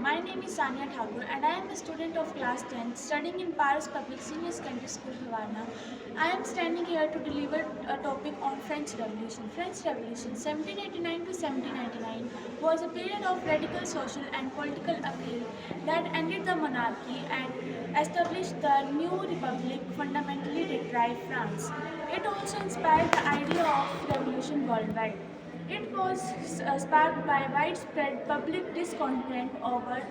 My name is Sania Thakur and I am a student of class 10 studying in Paris Public Senior Secondary School, Havana. I am standing here to deliver a topic on French Revolution. French Revolution 1789 to 1799 was a period of radical social and political upheaval that ended the monarchy and established the new republic fundamentally retrieved France. It also inspired the idea of revolution worldwide. It was sparked by widespread public discontent over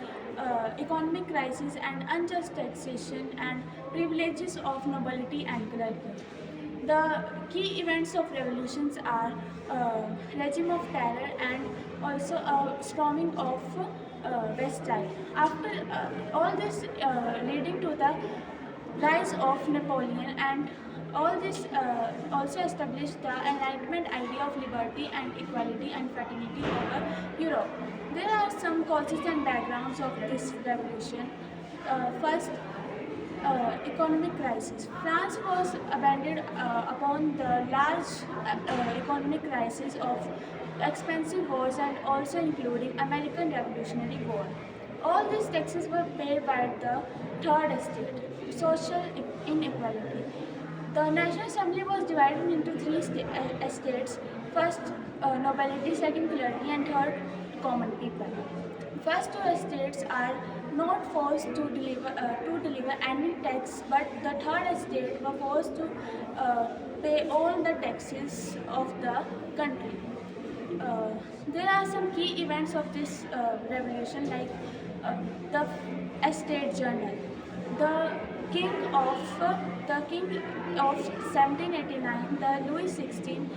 economic crisis and unjust taxation and privileges of nobility and clergy. The key events of revolutions are regime of terror and also a storming of Bastille. After all this leading to the rise of Napoleon and all this also established the Enlightenment idea of liberty and equality and fraternity over Europe. There are some causes and backgrounds of this revolution. First, economic crisis. France was abandoned upon the large economic crisis of expensive wars and also including American Revolutionary War. All these taxes were paid by the third estate, social inequality. The National Assembly was divided into three estates: first nobility, second clergy, and third common people. First two estates are not forced to deliver any tax, but the third estate were forced to pay all the taxes of the country. Uh, there are some key events of this revolution, like the estate journal. The king of uh, the king of 1789, the Louis XVI.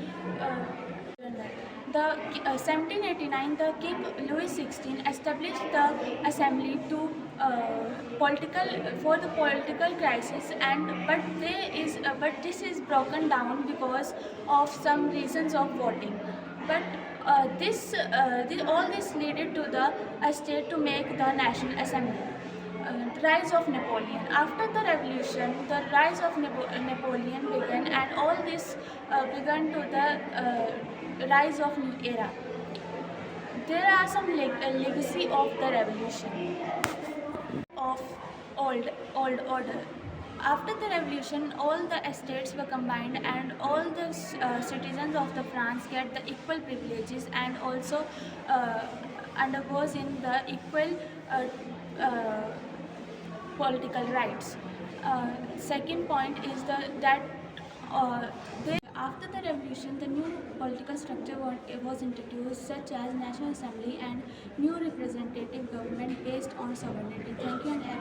The 1789, the King Louis XVI established the assembly to the political crisis, and but this is broken down because of some reasons of voting. But all this led to the state to make the National Assembly. Rise of Napoleon. After the revolution, the rise of Napoleon began, and all this began to the rise of new era. There are some legacy of the revolution of old order. After the revolution, all the estates were combined, and all the citizens of the France get the equal privileges and also uh, undergoes in the equal uh, uh, political rights. Second point is that after the revolution, the new political structure was introduced, such as National Assembly and new representative government based on sovereignty. Thank you and have